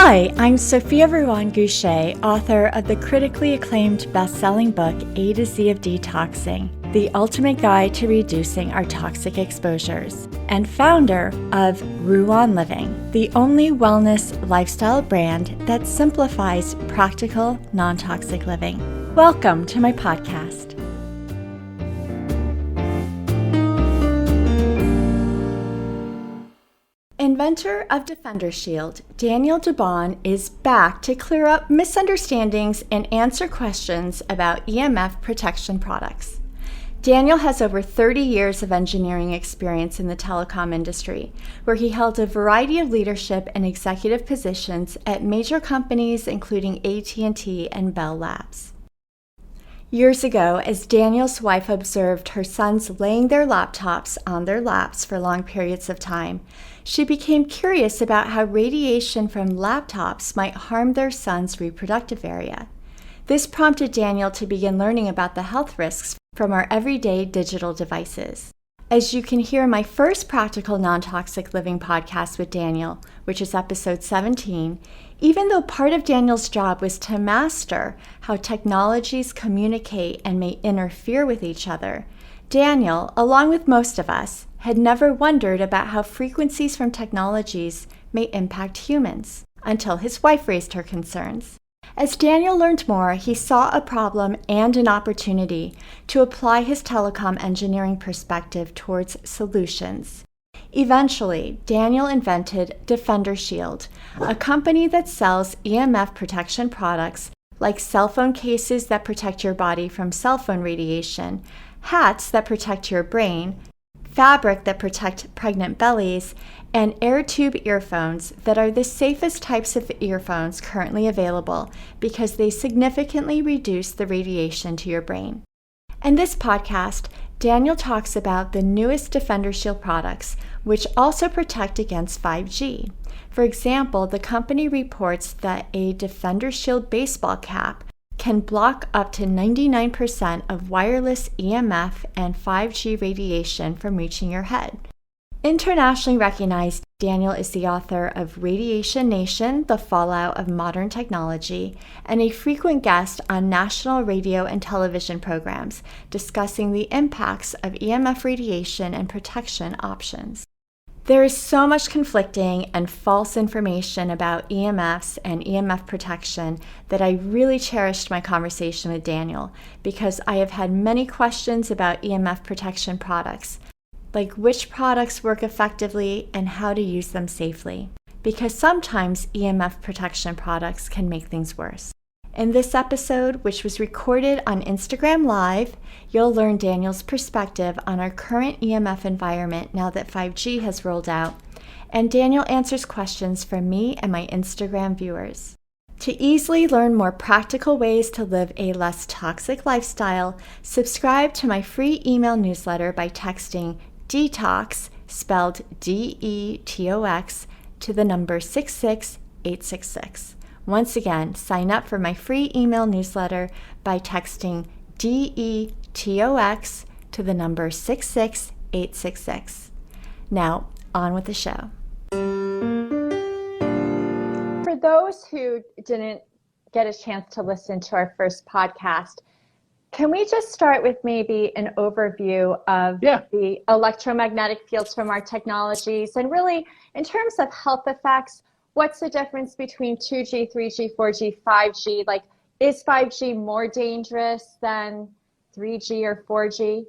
Hi, I'm Sophia Ruan Gushee, author of the critically acclaimed best-selling book A to Z of Detoxing, the ultimate guide to reducing our toxic exposures, and founder of Ruan Living, the only wellness lifestyle brand that simplifies practical, non-toxic living. Welcome to my podcast. Inventor of Defender Shield, Daniel Dubon is back to clear up misunderstandings and answer questions about EMF protection products. Daniel has over 30 years of engineering experience in the telecom industry, where he held a variety of leadership and executive positions at major companies including AT&T and Bell Labs. Years ago, as Daniel's wife observed her sons laying their laptops on their laps for long periods of time, she became curious about how radiation from laptops might harm their son's reproductive area. This prompted Daniel to begin learning about the health risks from our everyday digital devices. As you can hear in my first Practical Nontoxic Living podcast with Daniel, which is episode 17, even though part of Daniel's job was to master how technologies communicate and may interfere with each other, Daniel, along with most of us, had never wondered about how frequencies from technologies may impact humans, until his wife raised her concerns. As Daniel learned more, he saw a problem and an opportunity to apply his telecom engineering perspective towards solutions. Eventually, Daniel invented Defender Shield, a company that sells EMF protection products like cell phone cases that protect your body from cell phone radiation, hats that protect your brain, fabric that protect pregnant bellies, and air tube earphones that are the safest types of earphones currently available because they significantly reduce the radiation to your brain. In this podcast, Daniel talks about the newest Defender Shield products, which also protect against 5G. For example, the company reports that a Defender Shield baseball cap can block up to 99% of wireless EMF and 5G radiation from reaching your head. Internationally recognized, Daniel is the author of Radiation Nation, The Fallout of Modern Technology, and a frequent guest on national radio and television programs discussing the impacts of EMF radiation and protection options. There is so much conflicting and false information about EMFs and EMF protection that I really cherished my conversation with Daniel because I have had many questions about EMF protection products, like which products work effectively and how to use them safely, because sometimes EMF protection products can make things worse. In this episode, which was recorded on Instagram Live, you'll learn Daniel's perspective on our current EMF environment now that 5G has rolled out, and Daniel answers questions from me and my Instagram viewers. To easily learn more practical ways to live a less toxic lifestyle, subscribe to my free email newsletter by texting detox, spelled D-E-T-O-X, to the number 66866. Once again, sign up for my free email newsletter by texting DETOX to the number 66866. Now, on with the show. For those who didn't get a chance to listen to our first podcast, can we just start with maybe an overview of the electromagnetic fields from our technologies and really in terms of health effects? What's the difference between 2G, 3G, 4G, 5G? Like, is 5G more dangerous than 3G or 4G?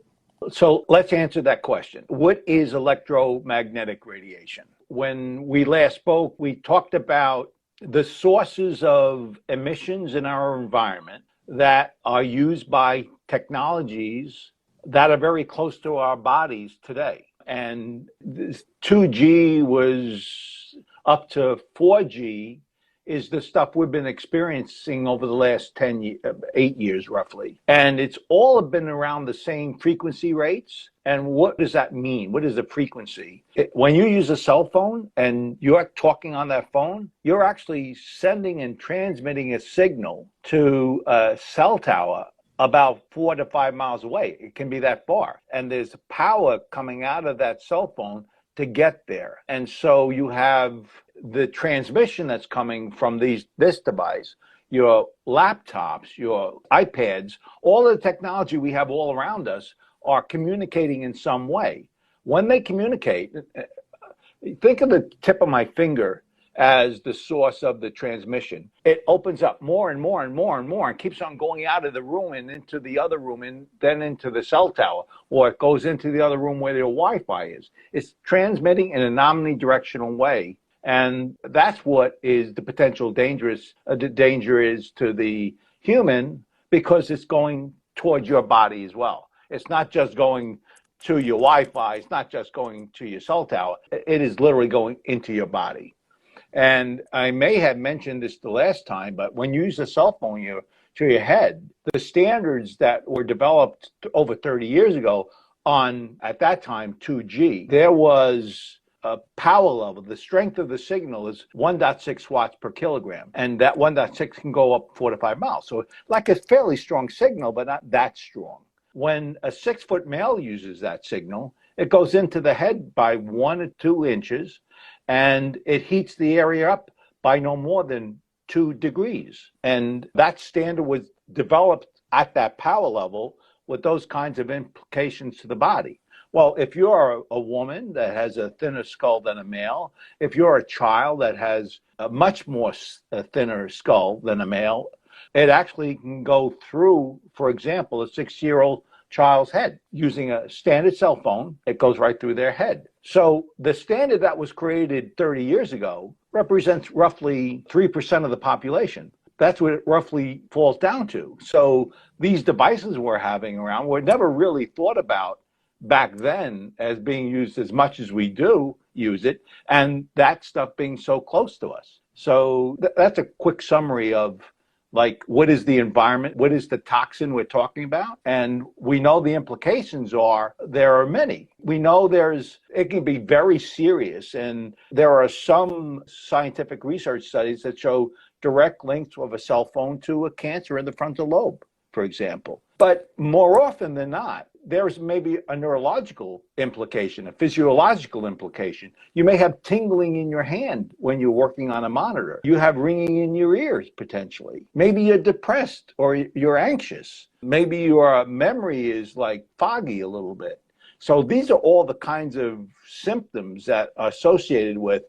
So let's answer that question. What is electromagnetic radiation? When we last spoke, we talked about the sources of emissions in our environment that are used by technologies that are very close to our bodies today. And this 2G was up to 4G is the stuff we've been experiencing over the last 8 years roughly. And it's all been around the same frequency rates. And what does that mean? What is the frequency? When you use a cell phone and you're talking on that phone, you're actually sending and transmitting a signal to a cell tower about 4 to 5 miles away. It can be that far. And there's power coming out of that cell phone to get there. And so you have the transmission that's coming from this device, your laptops, your iPads, all of the technology we have all around us are communicating in some way. When they communicate, think of the tip of my finger as the source of the transmission. It opens up more and more and more and more and keeps on going out of the room and into the other room and then into the cell tower, or it goes into the other room where your Wi-Fi is. It's transmitting in an omnidirectional way. And that's what is the potential danger is to the human, because it's going towards your body as well. It's not just going to your Wi-Fi. It's not just going to your cell tower. It is literally going into your body. And I may have mentioned this the last time, but when you use a cell phone to your head, the standards that were developed over 30 years ago on, at that time, 2G, there was a power level. The strength of the signal is 1.6 watts per kilogram. And that 1.6 can go up 4 to 5 miles. So like a fairly strong signal, but not that strong. When a 6-foot male uses that signal, it goes into the head by 1 or 2 inches, and it heats the area up by no more than 2 degrees. And that standard was developed at that power level with those kinds of implications to the body. Well, if you're a woman that has a thinner skull than a male, if you're a child that has a much more thinner skull than a male, it actually can go through, for example, a 6-year-old child's head. Using a standard cell phone, it goes right through their head. So the standard that was created 30 years ago represents roughly 3% of the population. That's what it roughly falls down to. So these devices we're having around were never really thought about back then as being used as much as we do use it, and that stuff being so close to us. So that's a quick summary of, like, what is the environment? What is the toxin we're talking about? And we know the implications there are many. We know it can be very serious. And there are some scientific research studies that show direct links of a cell phone to a cancer in the frontal lobe, for example. But more often than not, there's maybe a neurological implication, a physiological implication. You may have tingling in your hand when you're working on a monitor. You have ringing in your ears, potentially. Maybe you're depressed or you're anxious. Maybe your memory is like foggy a little bit. So these are all the kinds of symptoms that are associated with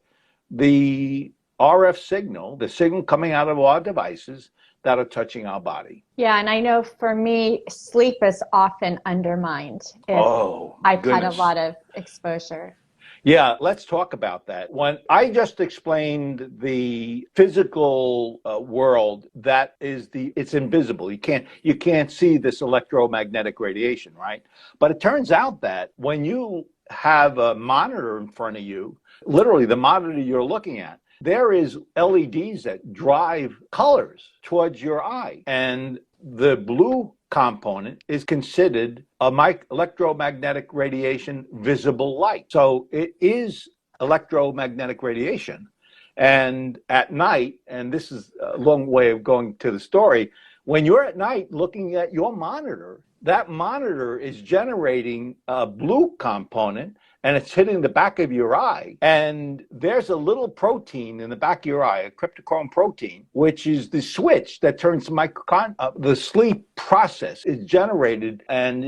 the RF signal, the signal coming out of our devices that are touching our body. Yeah, and I know for me, sleep is often undermined if I've had a lot of exposure. Yeah, let's talk about that. When I just explained the physical world, it's invisible. You can't see this electromagnetic radiation, right? But it turns out that when you have a monitor in front of you, literally the monitor you're looking at, there is LEDs that drive colors towards your eye. And the blue component is considered electromagnetic radiation visible light. So it is electromagnetic radiation. And at night, and this is a long way of going to the story, when you're at night looking at your monitor, that monitor is generating a blue component, and it's hitting the back of your eye. And there's a little protein in the back of your eye, a cryptochrome protein, which is the switch that turns the sleep process is generated, and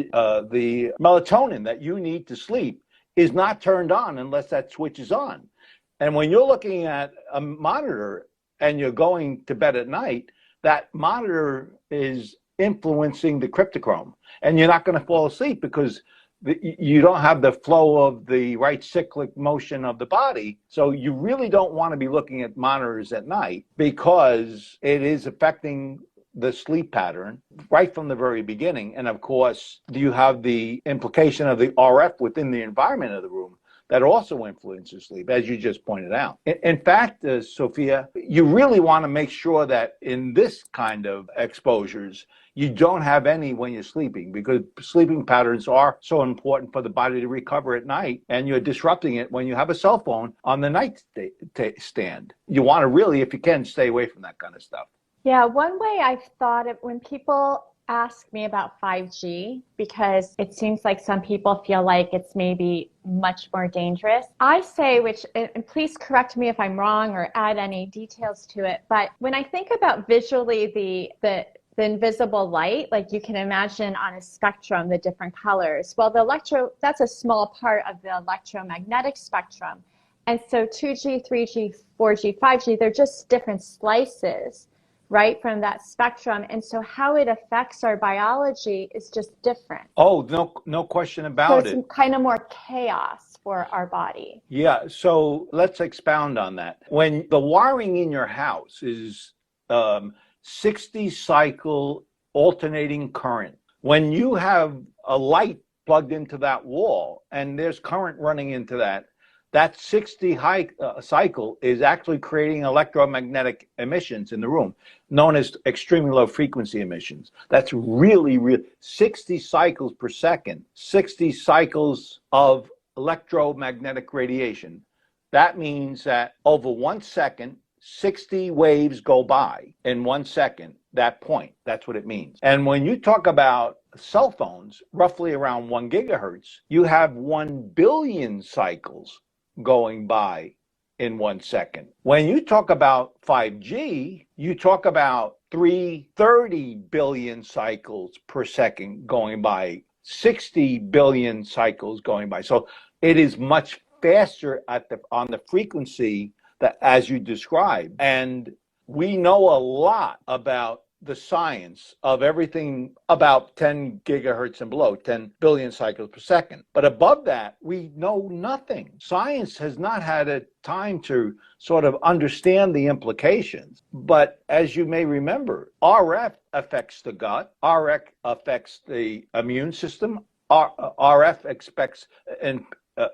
the melatonin that you need to sleep is not turned on unless that switch is on. And when you're looking at a monitor and you're going to bed at night, that monitor is influencing the cryptochrome, and you're not going to fall asleep because you don't have the flow of the right cyclic motion of the body. So you really don't want to be looking at monitors at night, because it is affecting the sleep pattern right from the very beginning. And of course, you have the implication of the RF within the environment of the room that also influences sleep, as you just pointed out. In fact, Sophia, you really want to make sure that in this kind of exposures, you don't have any when you're sleeping, because sleeping patterns are so important for the body to recover at night, and you're disrupting it when you have a cell phone on the nightstand. You want to really, if you can, stay away from that kind of stuff. Yeah, one way I've thought of when people ask me about 5G because it seems like some people feel like it's maybe much more dangerous. I say, and please correct me if I'm wrong or add any details to it, but when I think about visually the invisible light, like you can imagine on a spectrum, the different colors. Well, that's a small part of the electromagnetic spectrum. And so 2G, 3G, 4G, 5G, they're just different slices, right, from that spectrum. And so how it affects our biology is just different. Oh, no question about it. So it's kind of more chaos for our body. Yeah, so let's expound on that. When the wiring in your house is 60 cycle alternating current, when you have a light plugged into that wall and there's current running into that 60 cycle is actually creating electromagnetic emissions in the room, known as extremely low frequency emissions. That's really 60 cycles per second, 60 cycles of electromagnetic radiation. That means that over 1 second, 60 waves go by in 1 second, that point. That's what it means. And when you talk about cell phones, roughly around 1 gigahertz, you have 1 billion cycles going by in 1 second. When you talk about 5G, you talk about 330 billion cycles per second going by, 60 billion cycles going by. So it is much faster on the frequency that as you described. And we know a lot about the science of everything about 10 gigahertz and below, 10 billion cycles per second. But above that, we know nothing. Science has not had a time to sort of understand the implications. But as you may remember, RF affects the gut, RF affects the immune system, RF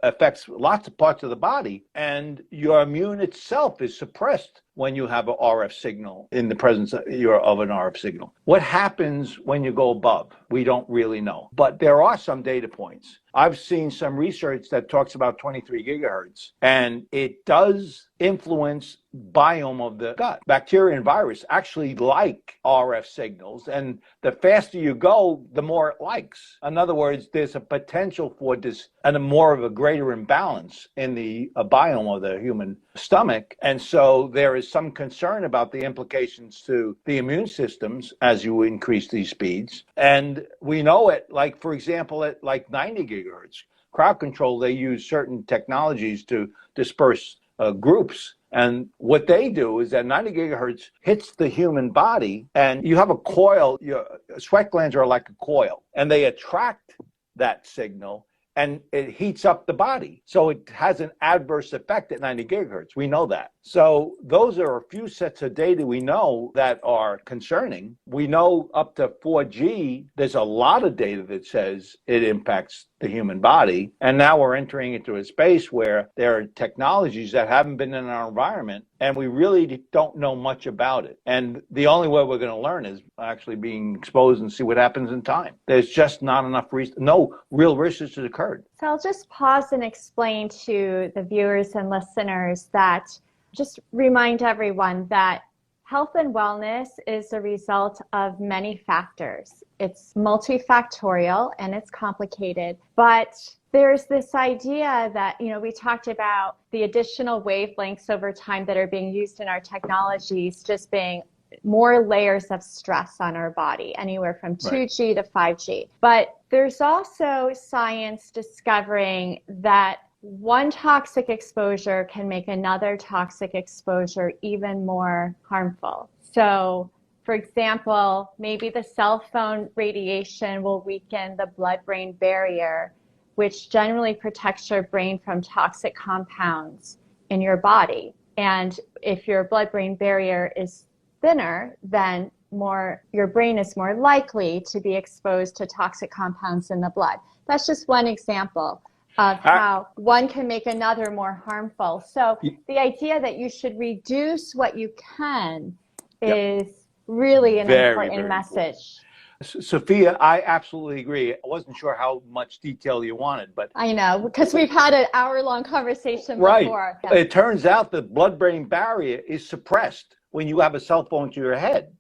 affects lots of parts of the body, and your immune itself is suppressed when you have an RF signal, in the presence of an RF signal. What happens when you go above? We don't really know. But there are some data points. I've seen some research that talks about 23 gigahertz, and it does influence biome of the gut. Bacteria and virus actually like RF signals, and the faster you go, the more it likes. In other words, there's a potential for this and a more of a greater imbalance in the biome of the human stomach. And so there is some concern about the implications to the immune systems as you increase these speeds. And we know it, like, for example, at like 90 gigahertz, crowd control, they use certain technologies to disperse groups. And what they do is that 90 gigahertz hits the human body, and you have a coil. Your sweat glands are like a coil, and they attract that signal, and it heats up the body. So it has an adverse effect at 90 gigahertz. We know that. So those are a few sets of data we know that are concerning. We know up to 4G, there's a lot of data that says it impacts the human body. And now we're entering into a space where there are technologies that haven't been in our environment, and we really don't know much about it. And the only way we're going to learn is actually being exposed and see what happens in time. There's just not enough no real research has occurred. So I'll just pause and explain to the viewers and listeners that, just remind everyone that health and wellness is a result of many factors. It's multifactorial and it's complicated, but there's this idea that, we talked about the additional wavelengths over time that are being used in our technologies, just being more layers of stress on our body, anywhere from 2G to 5G. But there's also science discovering that one toxic exposure can make another toxic exposure even more harmful. So, for example, maybe the cell phone radiation will weaken the blood-brain barrier, which generally protects your brain from toxic compounds in your body. And if your blood-brain barrier is thinner, then your brain is more likely to be exposed to toxic compounds in the blood. That's just one example of how one can make another more harmful. So the idea that you should reduce what you can is really an important message. Sophia, I absolutely agree. I wasn't sure how much detail you wanted, but I know, because we've had an hour-long conversation before. Yeah. It turns out the blood-brain barrier is suppressed when you have a cell phone to your head.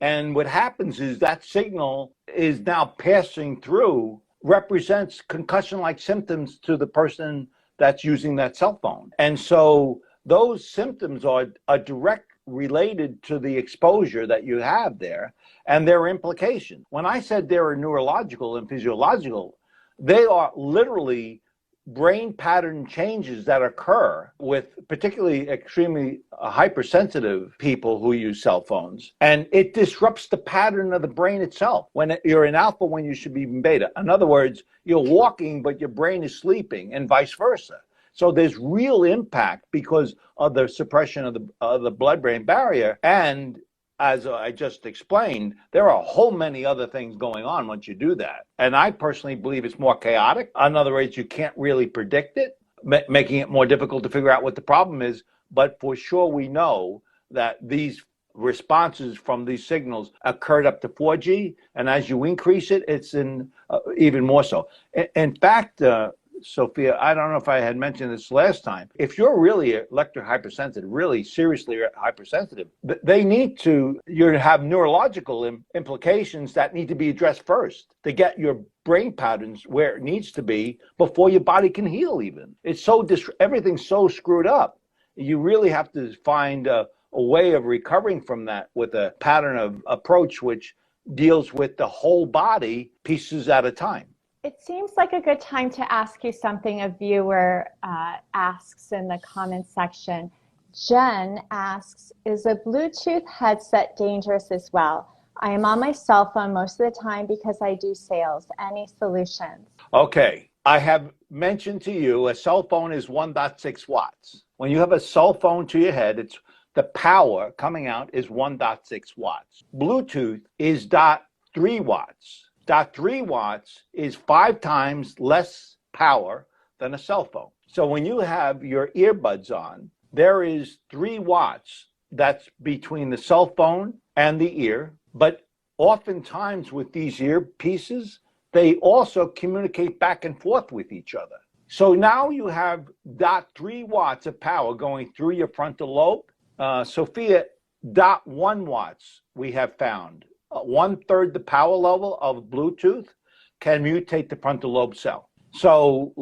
And what happens is that signal is now passing through, represents concussion-like symptoms to the person that's using that cell phone. And so those symptoms are direct related to the exposure that you have there and their implications. When I said there are neurological and physiological, they are literally brain pattern changes that occur with particularly extremely hypersensitive people who use cell phones. And it disrupts the pattern of the brain itself. When you're in alpha, when you should be in beta. In other words, you're walking, but your brain is sleeping, and vice versa. So there's real impact because of the suppression of the blood-brain barrier. And as I just explained, there are a whole many other things going on once you do that. And I personally believe it's more chaotic. In other words, you can't really predict it, making it more difficult to figure out what the problem is. But for sure, we know that these responses from these signals occurred up to 4G. And as you increase it, it's even more so. In fact, Sophia, I don't know if I had mentioned this last time. If you're really electrohypersensitive, really seriously hypersensitive, you have neurological implications that need to be addressed first to get your brain patterns where it needs to be before your body can heal even. It's everything's so screwed up. You really have to find a way of recovering from that with a pattern of approach which deals with the whole body pieces at a time. It seems like a good time to ask you something a viewer asks in the comments section. Jen asks, is a Bluetooth headset dangerous as well? I am on my cell phone most of the time because I do sales. Any solutions? Okay. I have mentioned to you a cell phone is 1.6 watts. When you have a cell phone to your head, the power coming out is 1.6 watts. Bluetooth is 0.3 watts. 0.3 watts is 5 times less power than a cell phone. So when you have your earbuds on, there is 3 watts that's between the cell phone and the ear. But oftentimes with these earpieces, they also communicate back and forth with each other. So now you have 0.3 watts of power going through your frontal lobe. Sophia, 0.1 watts we have found. 1/3 the power level of Bluetooth can mutate the frontal lobe cell. So,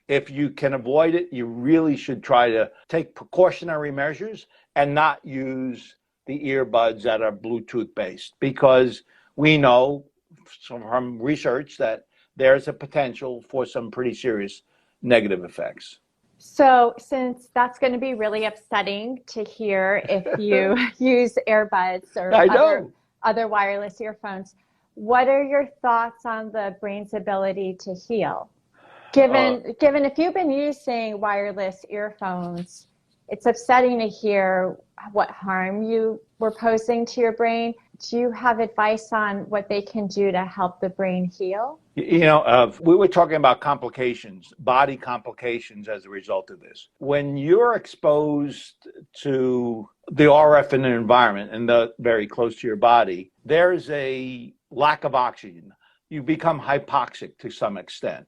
if you can avoid it, you really should try to take precautionary measures and not use the earbuds that are Bluetooth based, because we know from research that there's a potential for some pretty serious negative effects. So since that's going to be really upsetting to hear if you use earbuds or other wireless earphones, what are your thoughts on the brain's ability to heal? Given if you've been using wireless earphones, it's upsetting to hear what harm you were posing to your brain. Do you have advice on what they can do to help the brain heal? We were talking about complications, body complications as a result of this. When you're exposed to the RF in an environment and very close to your body, there's a lack of oxygen. You become hypoxic to some extent.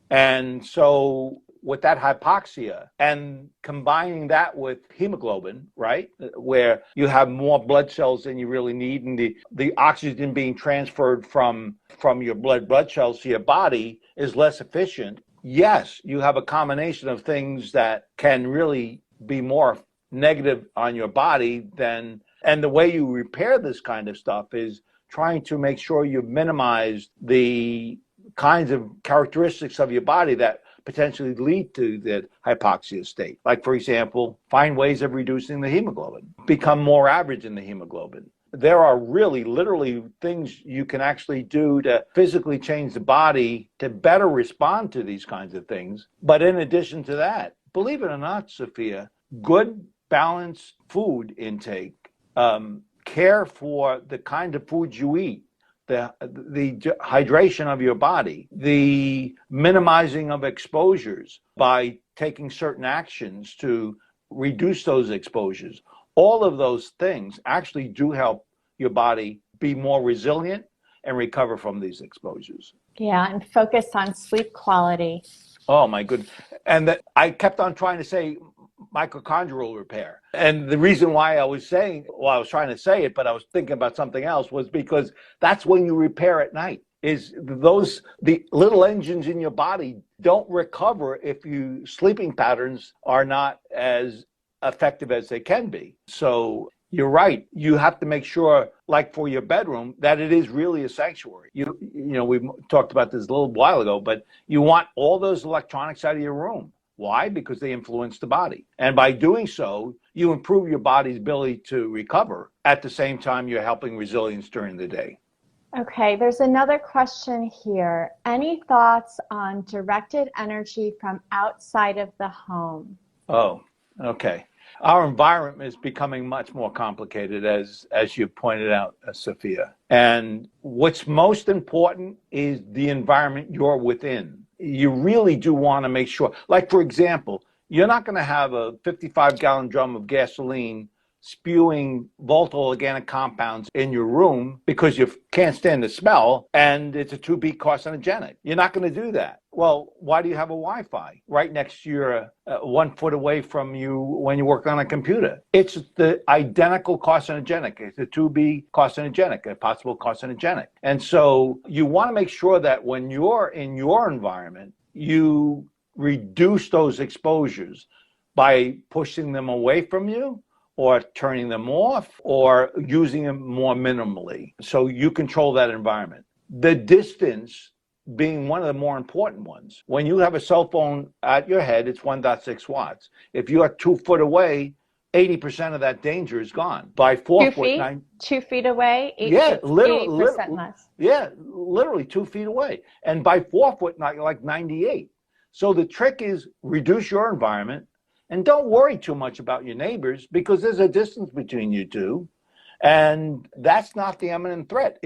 And so with that hypoxia and combining that with hemoglobin, right, where you have more blood cells than you really need, and the oxygen being transferred from your blood cells to your body is less efficient. Yes, you have a combination of things that can really be more negative on your body and the way you repair this kind of stuff is trying to make sure you minimize the kinds of characteristics of your body that potentially lead to the hypoxia state. Like, for example, find ways of reducing the hemoglobin, become more average in the hemoglobin. There are really literally things you can actually do to physically change the body to better respond to these kinds of things. But in addition to that, believe it or not, Sophia, good balanced food intake, care for the kind of foods you eat, the hydration of your body, the minimizing of exposures by taking certain actions to reduce those exposures. All of those things actually do help your body be more resilient and recover from these exposures. Yeah, and focus on sleep quality. Oh my goodness. And I kept on trying to say, mitochondrial repair. And the reason why I was trying to say it, but I was thinking about something else, was because that's when you repair at night. The little engines in your body don't recover if your sleeping patterns are not as effective as they can be. So you're right. You have to make sure, like for your bedroom, that it is really a sanctuary. You know, we talked about this a little while ago, but you want all those electronics out of your room. Why? Because they influence the body. And by doing so, you improve your body's ability to recover. At the same time, you're helping resilience during the day. Okay, there's another question here. Any thoughts on directed energy from outside of the home? Oh, okay. Our environment is becoming much more complicated, as you pointed out, Sophia. And what's most important is the environment you're within. You really do want to make sure, like, for example, you're not going to have a 55-gallon drum of gasoline spewing volatile organic compounds in your room because you can't stand the smell and it's a 2B carcinogenic. You're not going to do that. Well, why do you have a Wi-Fi right next to your 1 foot away from you when you work on a computer? It's the identical carcinogenic. It's a 2B carcinogenic, a possible carcinogenic. And so you want to make sure that when you're in your environment, you reduce those exposures by pushing them away from you, or turning them off, or using them more minimally. So you control that environment. The distance being one of the more important ones. When you have a cell phone at your head, it's 1.6 watts. If you are 2 foot away, 80% of that danger is gone. By 4 foot, 2 feet away, 80% less. Yeah, literally 2 feet away. And by 4 foot, like 98. So the trick is reduce your environment. And don't worry too much about your neighbors, because there's a distance between you two. And that's not the imminent threat.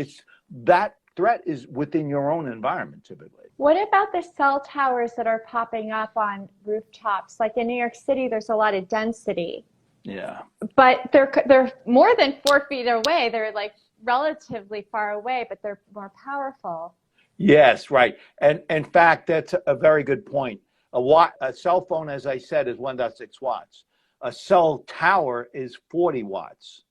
That threat is within your own environment, typically. What about the cell towers that are popping up on rooftops? Like in New York City, there's a lot of density. Yeah. But they're more than 4 feet away. They're like relatively far away, but they're more powerful. Yes, right. And in fact, that's a very good point. A cell phone, as I said, is 1.6 watts. A cell tower is 40 watts.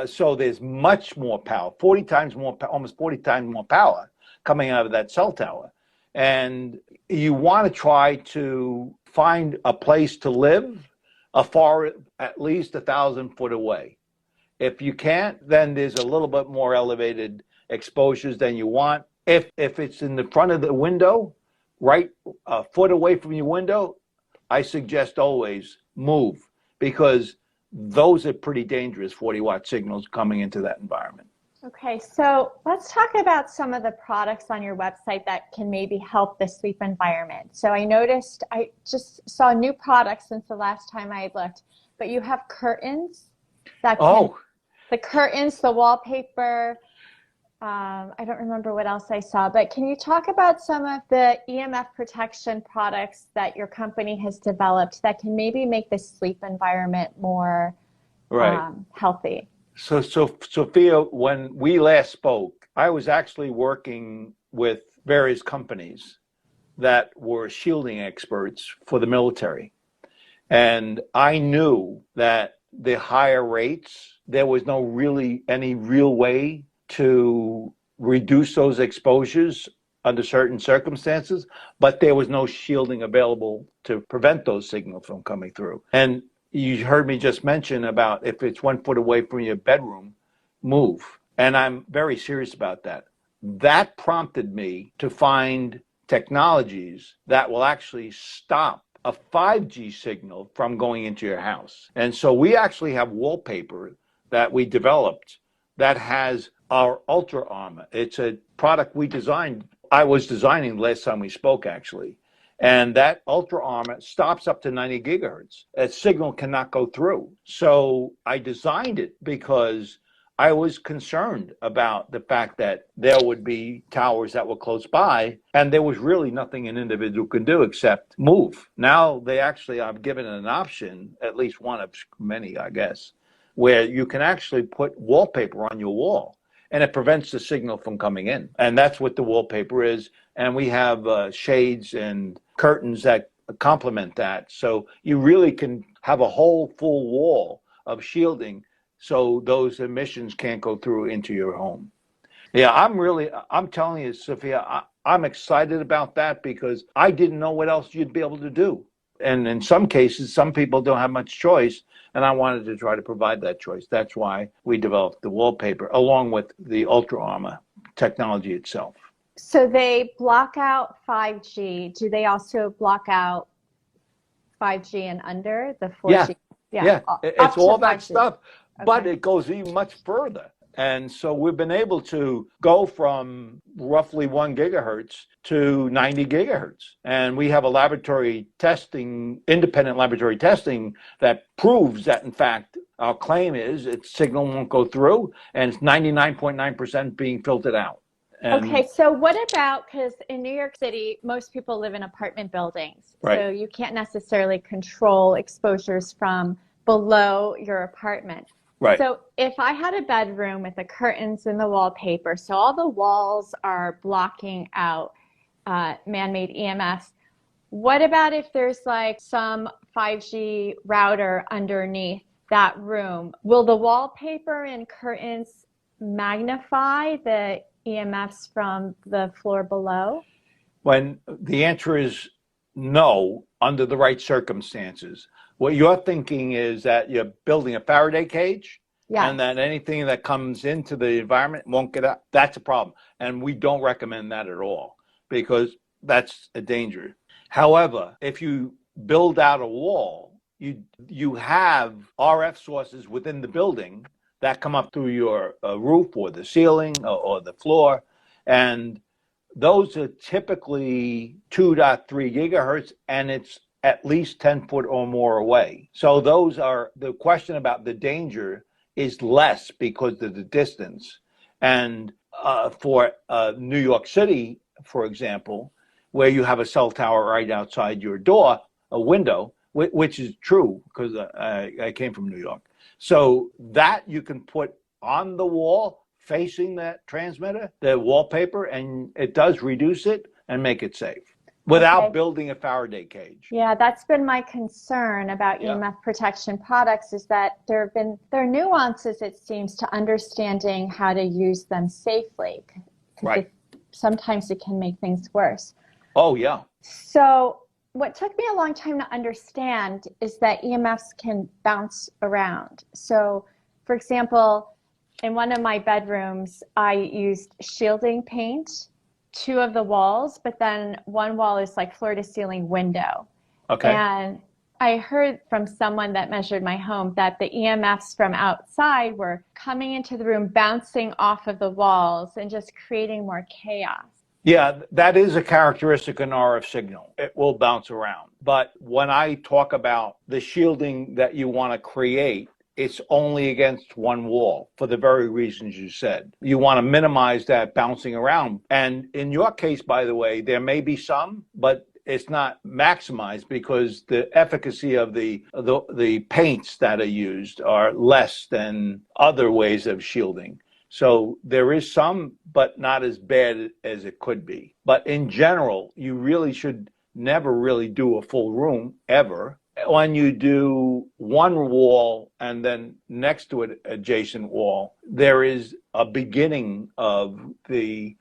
So there's much more power, 40 times more, almost 40 times more power coming out of that cell tower. And you want to try to find a place to live at least 1,000 foot away. If you can't, then there's a little bit more elevated exposures than you want. If it's in the front of the window, right a foot away from your window, I suggest always move, because those are pretty dangerous 40-watt signals coming into that environment. Okay, so let's talk about some of the products on your website that can maybe help the sleep environment. So I noticed, I just saw new products since the last time I looked, but you have curtains that can, the curtains, the wallpaper, I don't remember what else I saw, but can you talk about some of the EMF protection products that your company has developed that can maybe make the sleep environment more healthy? So Sophia, when we last spoke, I was actually working with various companies that were shielding experts for the military. And I knew that the higher rates, there was no really any real way to reduce those exposures under certain circumstances, but there was no shielding available to prevent those signals from coming through. And you heard me just mention about if it's 1 foot away from your bedroom, move. And I'm very serious about that. That prompted me to find technologies that will actually stop a 5G signal from going into your house. And so we actually have wallpaper that we developed that has our Ultra Armor. It's a product we designed. I was designing the last time we spoke, actually. And that Ultra Armor stops up to 90 gigahertz. A signal cannot go through. So I designed it because I was concerned about the fact that there would be towers that were close by, and there was really nothing an individual could do except move. Now they actually have given an option, at least one of many, I guess, where you can actually put wallpaper on your wall, and it prevents the signal from coming in. And that's what the wallpaper is. And we have shades and curtains that complement that. So you really can have a whole full wall of shielding so those emissions can't go through into your home. Yeah, I'm telling you, Sophia, I'm excited about that because I didn't know what else you'd be able to do. And in some cases, some people don't have much choice, and I wanted to try to provide that choice. That's why we developed the wallpaper along with the Ultra Armor technology itself. So they block out 5G. Do they also block out 5G and under the 4G? Yeah. It's all that stuff, but Okay. it goes even much further. And so we've been able to go from roughly 1 gigahertz to 90 gigahertz. And we have a independent laboratory testing that proves that, in fact, our claim is its signal won't go through and it's 99.9% being filtered out. Okay, so what about, because in New York City, most people live in apartment buildings. Right. So you can't necessarily control exposures from below your apartment. Right. So if I had a bedroom with the curtains and the wallpaper, so all the walls are blocking out man-made EMFs, what about if there's like some 5G router underneath that room? Will the wallpaper and curtains magnify the EMFs from the floor below? When the answer is no, under the right circumstances. What you're thinking is that you're building a Faraday cage, Yes. and that anything that comes into the environment won't get out. That's a problem. And we don't recommend that at all because that's a danger. However, if you build out a wall, you have RF sources within the building that come up through your roof or the ceiling or the floor, and those are typically 2.3 gigahertz, and it's at least 10 foot or more away. So those are, the question about the danger is less because of the distance. And for New York City, for example, where you have a cell tower right outside your door, a window, which is true because I came from New York. So that you can put on the wall facing that transmitter, the wallpaper, and it does reduce it and make it safe without building a Faraday cage. Yeah, that's been my concern about EMF protection products, is that there are nuances, it seems, to understanding how to use them safely. Right. Sometimes it can make things worse. Oh, yeah. So what took me a long time to understand is that EMFs can bounce around. So, for example, in one of my bedrooms, I used shielding paint, 2 of the walls, but then one wall is like floor to ceiling window. Okay. And I heard from someone that measured my home that the EMFs from outside were coming into the room, bouncing off of the walls and just creating more chaos. Yeah, that is a characteristic in RF signal. It will bounce around. But when I talk about the shielding that you want to create, it's only against one wall for the very reasons you said. You want to minimize that bouncing around. And in your case, by the way, there may be some, but it's not maximized because the efficacy of the paints that are used are less than other ways of shielding. So there is some, but not as bad as it could be. But in general, you really should never really do a full room ever. When you do one wall and then next to it adjacent wall, there is a beginning of the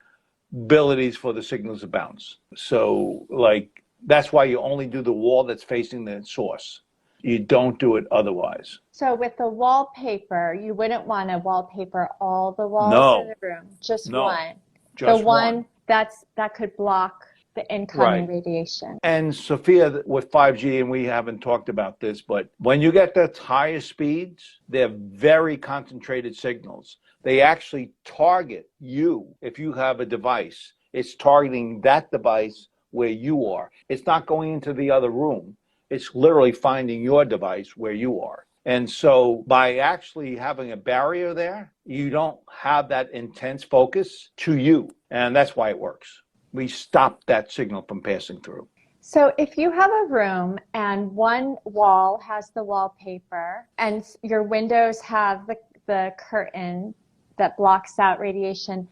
abilities for the signals to bounce. So like that's why you only do the wall that's facing the source. You don't do it otherwise. So with the wallpaper, you wouldn't want to wallpaper all the walls in the room, just one. Just the one that could block the incoming radiation. And Sophia, with 5G, and we haven't talked about this, but when you get the highest speeds, they're very concentrated signals. They actually target you. If you have a device, it's targeting that device where you are. It's not going into the other room. It's literally finding your device where you are. And so by actually having a barrier there, you don't have that intense focus to you. And that's why it works. We stop that signal from passing through. So if you have a room and one wall has the wallpaper and your windows have the curtain that blocks out radiation,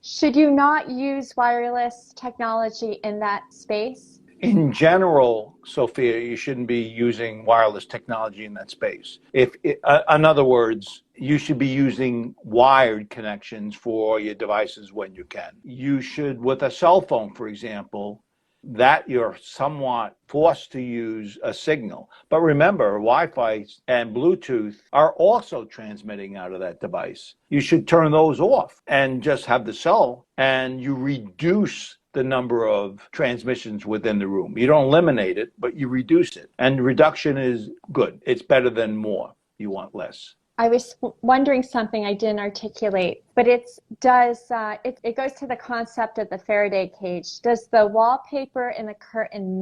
should you not use wireless technology in that space? In general, Sophia, you shouldn't be using wireless technology in that space. In other words, you should be using wired connections for your devices when you can. You should, with a cell phone, for example, that you're somewhat forced to use a signal. But remember, Wi-Fi and Bluetooth are also transmitting out of that device. You should turn those off and just have the cell, and you reduce the number of transmissions within the room. You don't eliminate it, but you reduce it. And reduction is good. It's better than more. You want less. I was wondering something I didn't articulate, but it goes to the concept of the Faraday cage. Does the wallpaper in the curtain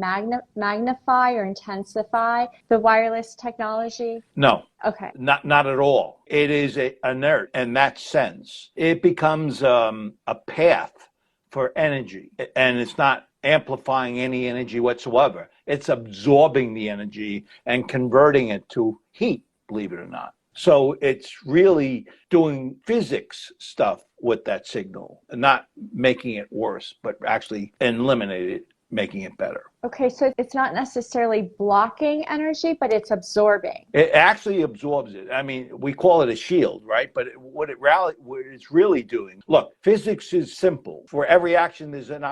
magnify or intensify the wireless technology? No. Okay. Not at all. It is inert in that sense. It becomes a path for energy, and it's not amplifying any energy whatsoever. It's absorbing the energy and converting it to heat, believe it or not. So it's really doing physics stuff with that signal, not making it worse, but actually eliminating it, making it better. Okay, so it's not necessarily blocking energy, but it's absorbing. It actually absorbs it. I mean, we call it a shield, right? But what it's really doing, look, physics is simple. For every action, there's an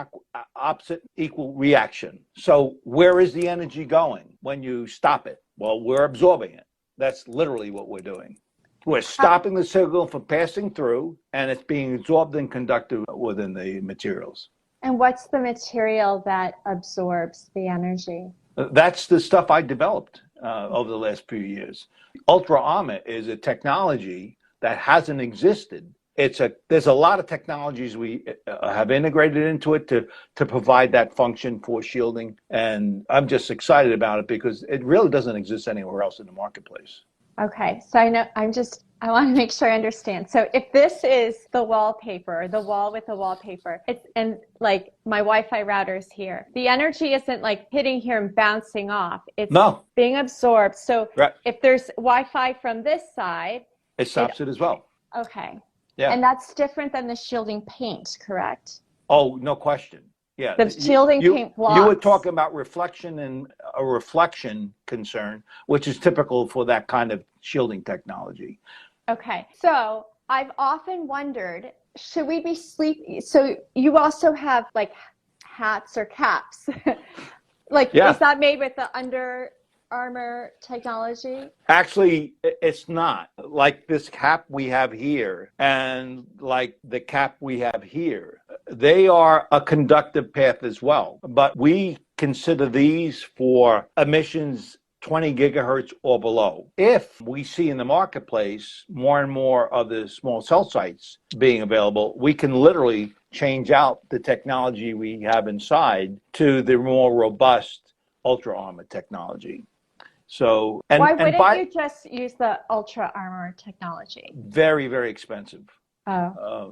opposite equal reaction. So where is the energy going when you stop it? Well, we're absorbing it. That's literally what we're doing. We're stopping the signal from passing through, and it's being absorbed and conducted within the materials. And what's the material that absorbs the energy? That's the stuff I developed over the last few years. Ultra Armor is a technology that hasn't existed. There's a lot of technologies we have integrated into it to provide that function for shielding. And I'm just excited about it because it really doesn't exist anywhere else in the marketplace. Okay, so I want to make sure I understand. So if this is the wallpaper, the wall with the wallpaper, and like my Wi-Fi router's here, the energy isn't like hitting here and bouncing off. It's being absorbed. So if there's Wi-Fi from this side, it stops it as well. Okay. Yeah. And that's different than the shielding paint, correct? Oh, no question. Yeah. The shielding paint blocks. You were talking about reflection and a reflection concern, which is typical for that kind of shielding technology. Okay. So I've often wondered, should we be sleeping? So you also have like hats or caps. Is that made with the Under Armour technology? Actually, it's not. Like this cap we have here and like the cap we have here, they are a conductive path as well. But we consider these for emissions 20 gigahertz or below. If we see in the marketplace more and more of the small cell sites being available, we can literally change out the technology we have inside to the more robust Ultra Armor technology. So, why wouldn't you just use the Ultra Armor technology? Very, very expensive.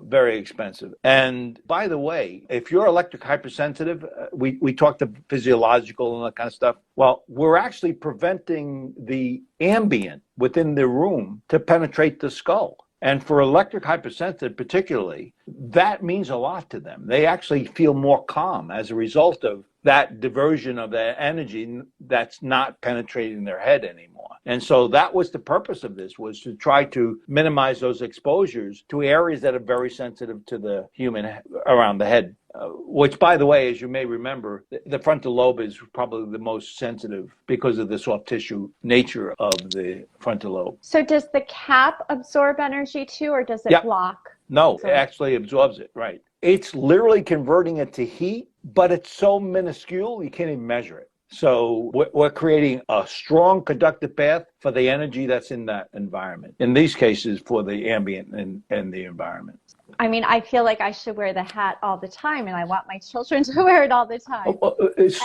Very expensive. And by the way, if you're electric hypersensitive, we talked to physiological and that kind of stuff. Well, we're actually preventing the ambient within the room to penetrate the skull. And for electric hypersensitive particularly, that means a lot to them. They actually feel more calm as a result of that diversion of that energy that's not penetrating their head anymore. And so that was the purpose of this, was to try to minimize those exposures to areas that are very sensitive to the human around the head, which, by the way, as you may remember, the frontal lobe is probably the most sensitive because of the soft tissue nature of the frontal lobe. So does the cap absorb energy too, or does it block? No, it actually absorbs it, right. It's literally converting it to heat, but it's so minuscule you can't even measure it. So we're creating a strong conductive path for the energy that's in that environment. In these cases, for the ambient and the environment. I mean, I feel like I should wear the hat all the time, and I want my children to wear it all the time.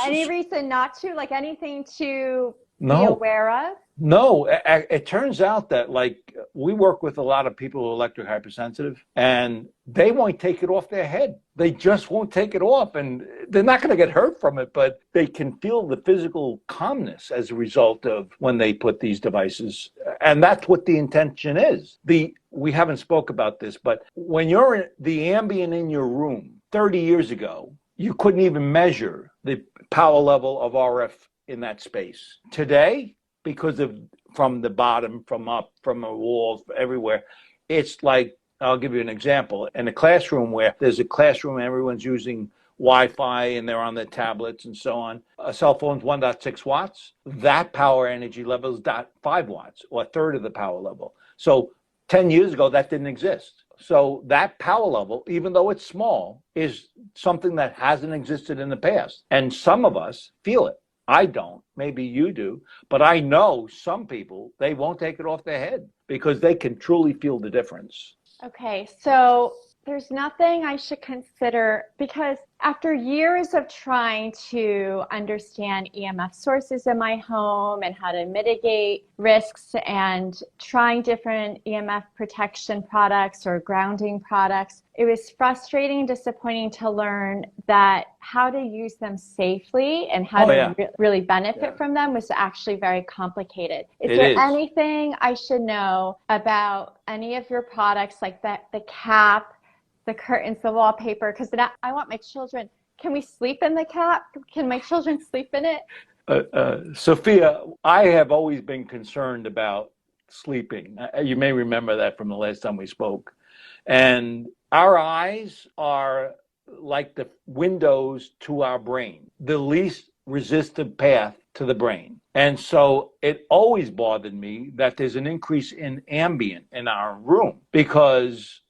Any reason not to? Like anything to be aware of? No, it turns out that like we work with a lot of people who are electric hypersensitive, and they won't take it off their head. They just won't take it off, and they're not going to get hurt from it, but they can feel the physical calmness as a result of when they put these devices. And that's what the intention is. We haven't spoke about this, but when you're in the ambient in your room 30 years ago, you couldn't even measure the power level of RF in that space. Today, because of from the bottom, from up, from the walls, everywhere, it's like, I'll give you an example. In a classroom where there's a classroom, everyone's using Wi-Fi and they're on their tablets and so on. A cell phone's 1.6 watts. That power energy level is 0.5 watts, or a third of the power level. So 10 years ago, that didn't exist. So that power level, even though it's small, is something that hasn't existed in the past. And some of us feel it. I don't. Maybe you do. But I know some people, they won't take it off their head because they can truly feel the difference. Okay, so there's nothing I should consider, because after years of trying to understand EMF sources in my home and how to mitigate risks and trying different EMF protection products or grounding products, it was frustrating and disappointing to learn that how to use them safely and how to really benefit from them was actually very complicated. Is there anything I should know about any of your products, like the cap, the curtains, the wallpaper? Because I want my children. Can we sleep in the cap? Can my children sleep in it? Sophia, I have always been concerned about sleeping. You may remember that from the last time we spoke. And our eyes are like the windows to our brain, the least resistive path to the brain. And so it always bothered me that there's an increase in ambient in our room, because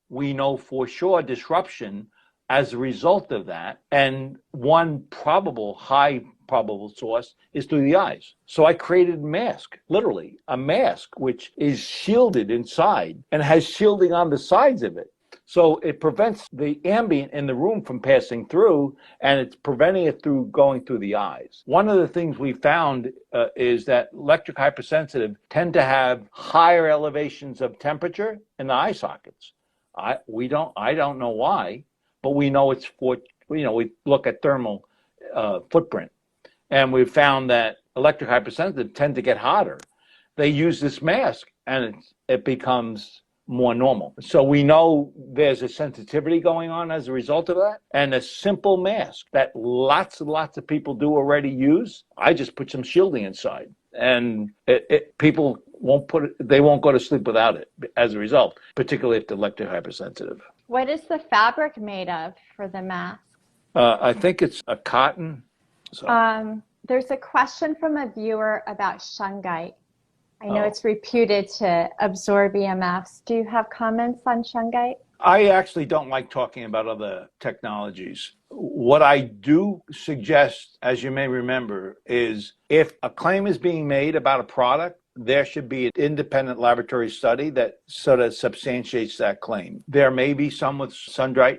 we know for sure disruption as a result of that. And one high probable source is through the eyes. So I created a mask, literally a mask, which is shielded inside and has shielding on the sides of it. So it prevents the ambient in the room from passing through, and it's preventing it through going through the eyes. One of the things we found is that electric hypersensitive tend to have higher elevations of temperature in the eye sockets. I don't know why, but we know it's we look at thermal footprint, and we've found that electric hypersensitive tend to get hotter. They use this mask, and it becomes more normal. So we know there's a sensitivity going on as a result of that. And a simple mask that lots and lots of people do already use, I just put some shielding inside, and people won't go to sleep without it as a result, particularly if they're electric hypersensitive. What is the fabric made of for the mask? I think it's a cotton. So. There's a question from a viewer about shungite. I know it's reputed to absorb EMFs. Do you have comments on shungite? I actually don't like talking about other technologies. What I do suggest, as you may remember, is if a claim is being made about a product, there should be an independent laboratory study that sort of substantiates that claim. There may be some with Sundrite.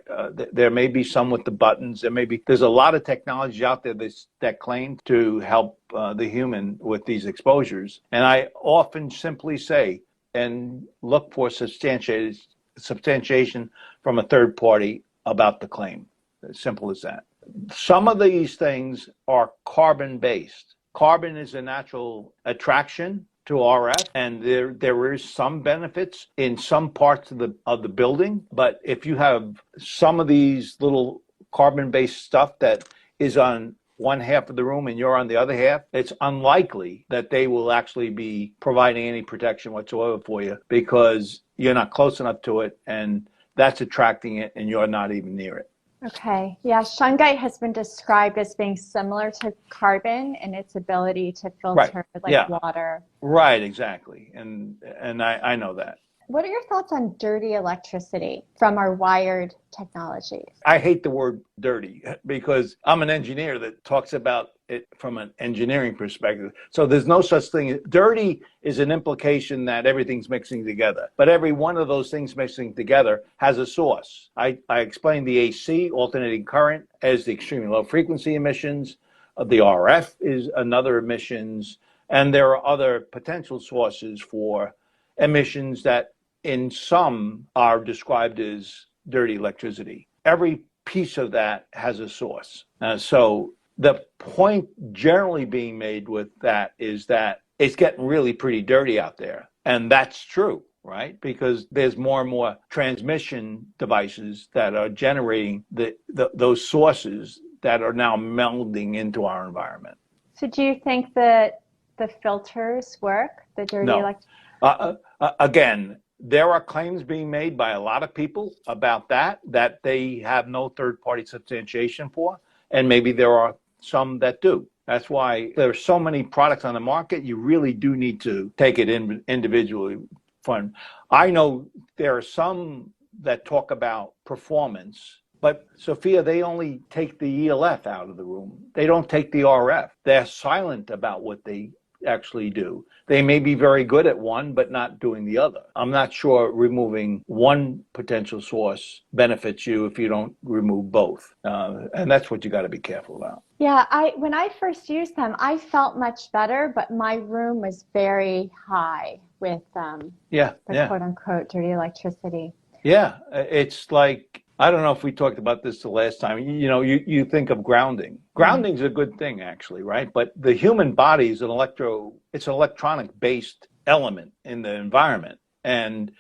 There may be some with the buttons. There's a lot of technology out there that claim to help the human with these exposures. And I often simply say, and look for substantiation from a third party about the claim. As simple as that. Some of these things are carbon-based. Carbon is a natural attraction to RF, and there is some benefits in some parts of the building. But if you have some of these little carbon-based stuff that is on one half of the room and you're on the other half, it's unlikely that they will actually be providing any protection whatsoever for you, because you're not close enough to it, and that's attracting it, and you're not even near it. Okay. Yeah, shungite has been described as being similar to carbon in its ability to filter water. Right, exactly. And I know that. What are your thoughts on dirty electricity from our wired technologies? I hate the word dirty because I'm an engineer that talks about it from an engineering perspective. So there's no such thing. Dirty is an implication that everything's mixing together. But every one of those things mixing together has a source. I explained the AC, alternating current, as the extremely low frequency emissions. The RF is another emissions. And there are other potential sources for emissions that in some are described as dirty electricity. Every piece of that has a source. So the point generally being made with that is that it's getting really pretty dirty out there. And that's true. right? Because there's more and more transmission devices that are generating those sources that are now melding into our environment. So do you think that the filters work, the dirty No. Again, there are claims being made by a lot of people about that they have no third-party substantiation for, and maybe there are some that do. That's why there are so many products on the market. You really do need to take it individually. I know there are some that talk about performance, but Sophia, they only take the ELF out of the room. They don't take the RF. They're silent about what they actually do. They may be very good at one, but not doing the other. I'm not sure removing one potential source benefits you if you don't remove both. And that's what you got to be careful about. Yeah, when I first used them, I felt much better, but my room was very high with the quote unquote dirty electricity. Yeah, it's like, I don't know if we talked about this the last time. You think of grounding. Grounding's a good thing, actually, right? But the human body is it's an electronic-based element in the environment. And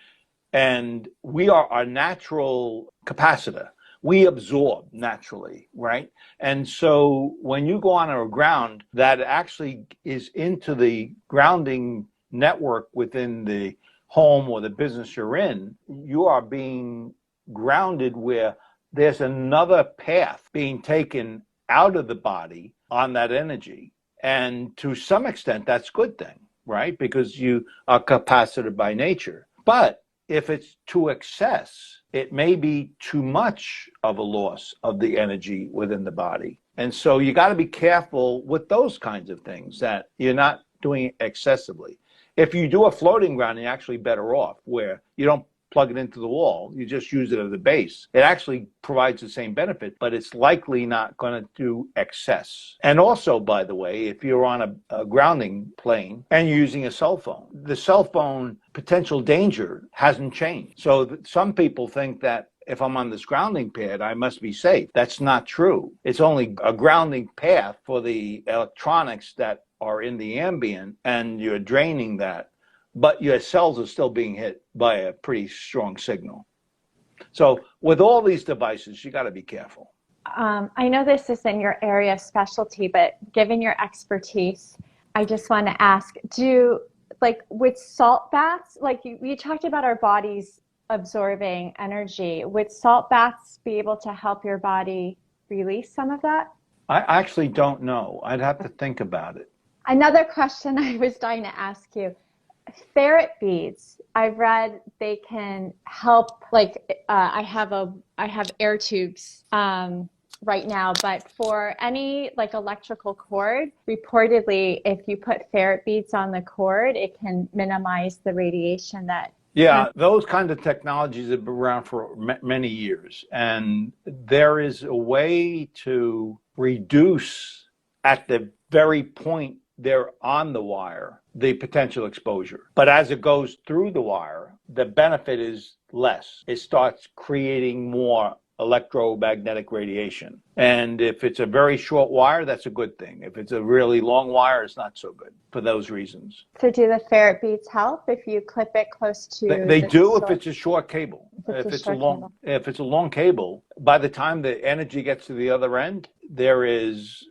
we are our natural capacitor. We absorb naturally, right? And so when you go on a ground that actually is into the grounding network within the home or the business you're in, you are being grounded where there's another path being taken out of the body on that energy. And to some extent, that's a good thing, right? Because you are capacitor by nature. But if it's to excess, it may be too much of a loss of the energy within the body. And so you got to be careful with those kinds of things, that you're not doing it excessively. If you do a floating ground, you're actually better off, where you don't plug it into the wall, you just use it as a base. It actually provides the same benefit, but it's likely not going to do excess. And also, by the way, if you're on a grounding plane and you're using a cell phone, the cell phone potential danger hasn't changed. So some people think that if I'm on this grounding pad, I must be safe. That's not true. It's only a grounding path for the electronics that are in the ambient, and you're draining that. But your cells are still being hit by a pretty strong signal. So with all these devices, you got to be careful. I know this isn't your area of specialty, but given your expertise, I just want to ask, with salt baths, like you talked about our bodies absorbing energy, would salt baths be able to help your body release some of that? I actually don't know. I'd have to think about it. Another question I was dying to ask you. Ferret beads, I've read they can help, I have air tubes right now, but for any electrical cord, reportedly, if you put ferret beads on the cord, it can minimize the radiation that... Yeah, those kinds of technologies have been around for many years, and there is a way to reduce at the very point they're on the wire the potential exposure. But as it goes through the wire, the benefit is less. It starts creating more electromagnetic radiation. And if it's a very short wire, that's a good thing. If it's a really long wire, it's not so good for those reasons. So do the ferret beads help if you clip it close to... They do if it's a short cable. If it's a long cable, by the time the energy gets to the other end, there is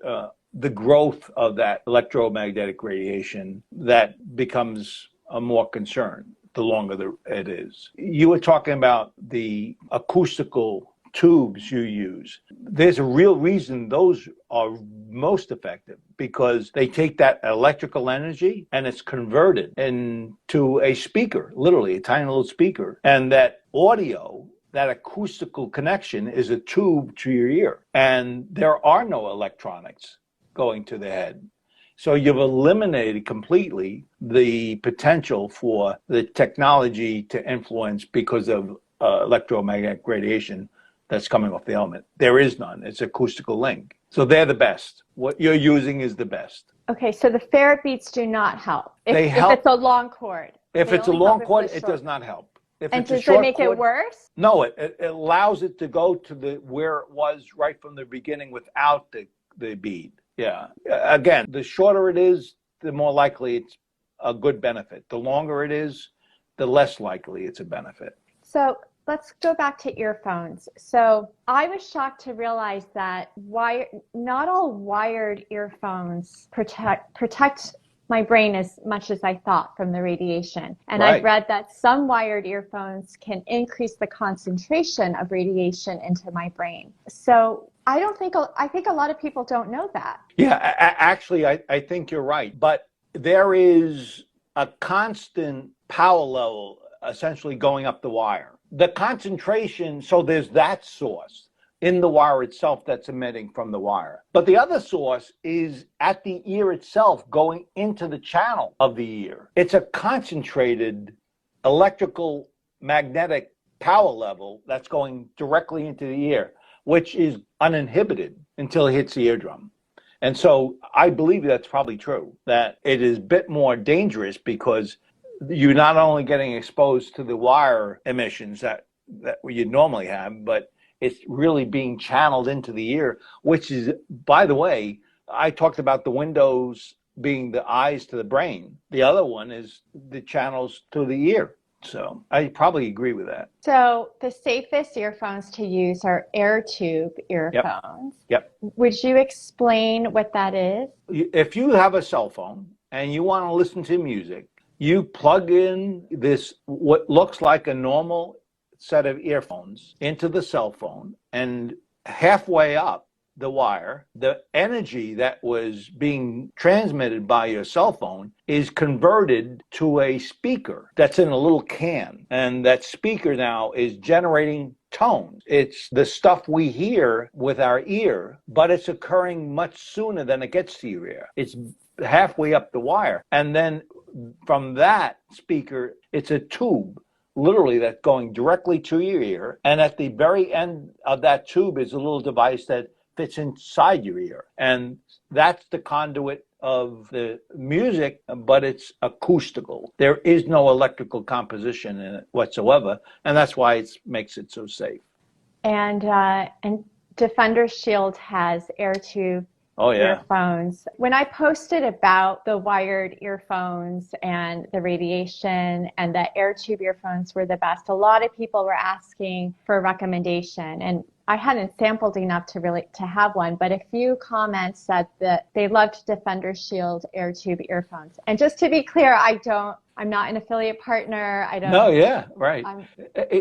the growth of that electromagnetic radiation that becomes a more concern the longer it is. You were talking about the acoustical tubes you use. There's a real reason those are most effective, because they take that electrical energy and it's converted into a speaker, literally a tiny little speaker. And that audio, that acoustical connection, is a tube to your ear. And there are no electronics going to the head. So you've eliminated completely the potential for the technology to influence because of electromagnetic radiation that's coming off the element. There is none. It's acoustical link. So they're the best. What you're using is the best. Okay, so the ferret beats do not help. If it's a long cord. If it's a long cord, it does not help. And does it make it worse? No, it allows it to go to where it was right from the beginning without the bead. Yeah. Again, the shorter it is, the more likely it's a good benefit. The longer it is, Mm-hmm. the less likely it's a benefit. So let's go back to earphones. So I was shocked to realize that not all wired earphones protect my brain as much as I thought from the radiation. And Right. I've read that some wired earphones can increase the concentration of radiation into my brain. So I think a lot of people don't know that. Yeah, actually, I think you're right. But there is a constant power level essentially going up the wire. The concentration, so there's that source in the wire itself that's emitting from the wire. But the other source is at the ear itself going into the channel of the ear. It's a concentrated electrical magnetic power level that's going directly into the ear, which is uninhibited until it hits the eardrum. And so I believe that's probably true, that it is a bit more dangerous because you're not only getting exposed to the wire emissions that you normally have, but it's really being channeled into the ear, which is, by the way, I talked about the windows being the eyes to the brain. The other one is the channels to the ear. So I probably agree with that. So the safest earphones to use are air tube earphones. Yep. Would you explain what that is? If you have a cell phone and you want to listen to music, you plug in this, what looks like a normal set of earphones into the cell phone, and halfway up the wire, the energy that was being transmitted by your cell phone is converted to a speaker that's in a little can. And that speaker now is generating tones. It's the stuff we hear with our ear, but it's occurring much sooner than it gets to your ear. It's halfway up the wire. And then from that speaker, it's a tube, literally, that's going directly to your ear. And at the very end of that tube is a little device that fits inside your ear. And that's the conduit of the music, but it's acoustical. There is no electrical composition in it whatsoever. And that's why it makes it so safe. And Defender Shield has air tube earphones. When I posted about the wired earphones and the radiation and the air tube earphones were the best, a lot of people were asking for a recommendation. And I hadn't sampled enough to have one, but a few comments said that they loved Defender Shield air tube earphones. And just to be clear, I'm not an affiliate partner. No, yeah, right.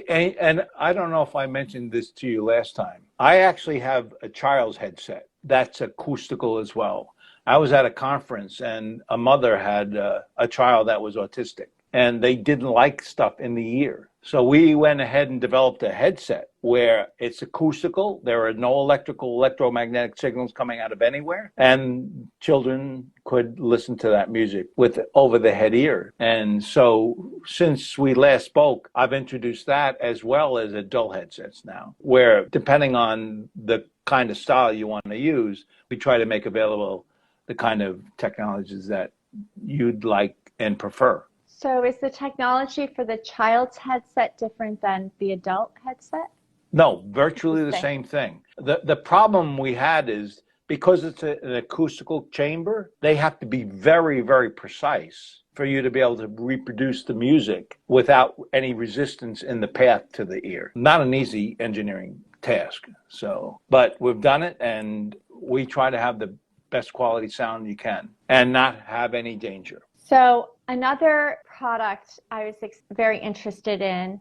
And I don't know if I mentioned this to you last time. I actually have a child's headset that's acoustical as well. I was at a conference and a mother had a child that was autistic, and they didn't like stuff in the ear. So we went ahead and developed a headset where it's acoustical. There are no electromagnetic signals coming out of anywhere. And children could listen to that music with over-the-head ear. And so since we last spoke, I've introduced that as well as adult headsets now, where depending on the kind of style you want to use, we try to make available the kind of technologies that you'd like and prefer. So is the technology for the child's headset different than the adult headset? No, virtually the same thing. The problem we had is because it's an acoustical chamber, they have to be very, very precise for you to be able to reproduce the music without any resistance in the path to the ear. Not an easy engineering task. But we've done it, and we try to have the best quality sound you can and not have any danger. So another product I was very interested in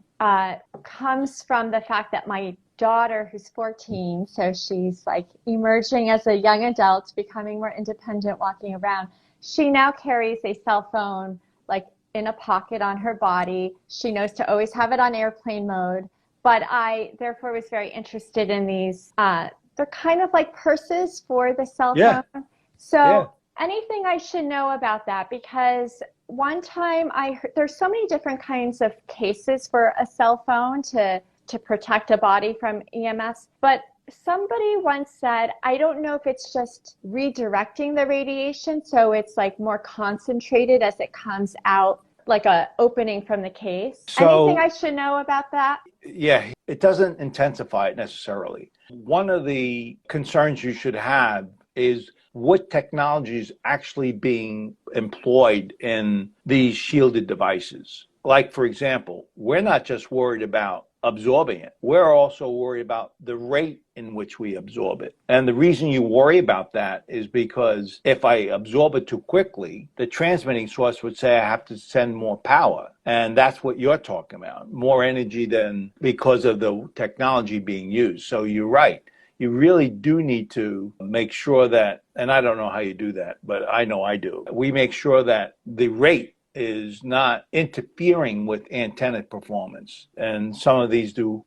comes from the fact that my daughter, who's 14, so she's like emerging as a young adult, becoming more independent, walking around. She now carries a cell phone like in a pocket on her body. She knows to always have it on airplane mode. But I therefore was very interested in these. They're kind of like purses for the cell phone. So anything I should know about that? Because one time I heard there's so many different kinds of cases for a cell phone to protect a body from EMFs. But somebody once said, I don't know if it's just redirecting the radiation, so it's like more concentrated as it comes out, like a opening from the case. So, anything I should know about that? Yeah, it doesn't intensify it necessarily. One of the concerns you should have is what technology is actually being employed in these shielded devices. like, for example, we're not just worried about absorbing it. We're also worried about the rate in which we absorb it. And the reason you worry about that is because if I absorb it too quickly, the transmitting source would say I have to send more power. And that's what you're talking about, more energy than because of the technology being used. So you're right. You really do need to make sure that, and I don't know how you do that, but I know I do. We make sure that the rate is not interfering with antenna performance. And some of these do.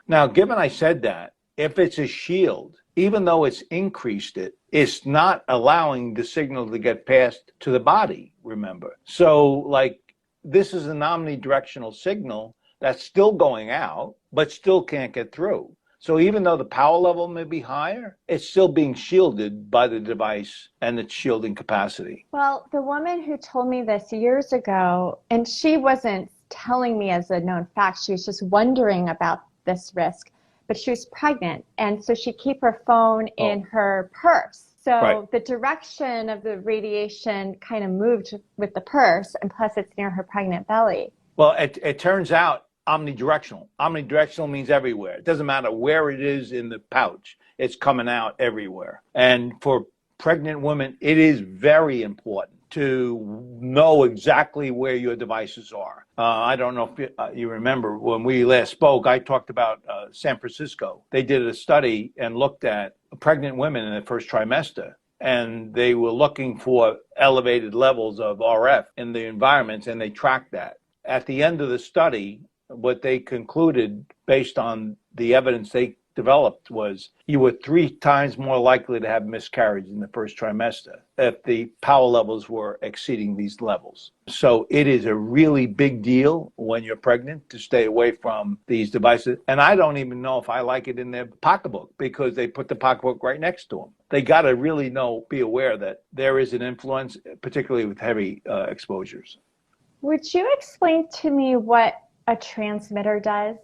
Now, given I said that, if it's a shield, even though it's increased it, it's not allowing the signal to get passed to the body, remember. So, like, this is an omnidirectional signal that's still going out, but still can't get through. So even though the power level may be higher, it's still being shielded by the device and its shielding capacity. Well, the woman who told me this years ago, and she wasn't telling me as a known fact, she was just wondering about this risk, but she was pregnant. And so she'd keep her phone in her purse. So the direction of the radiation kind of moved with the purse, and plus it's near her pregnant belly. Well, it turns out omnidirectional. Omnidirectional means everywhere. It doesn't matter where it is in the pouch. It's coming out everywhere. And for pregnant women, it is very important to know exactly where your devices are. I don't know if you remember when we last spoke, I talked about San Francisco. They did a study and looked at pregnant women in the first trimester. And they were looking for elevated levels of RF in the environments, and they tracked that. At the end of the study, what they concluded based on the evidence they developed was you were 3 times more likely to have miscarriage in the first trimester if the power levels were exceeding these levels. So it is a really big deal when you're pregnant to stay away from these devices. And I don't even know if I like it in their pocketbook because they put the pocketbook right next to them. They got to really be aware that there is an influence, particularly with heavy exposures. Would you explain to me what a transmitter does?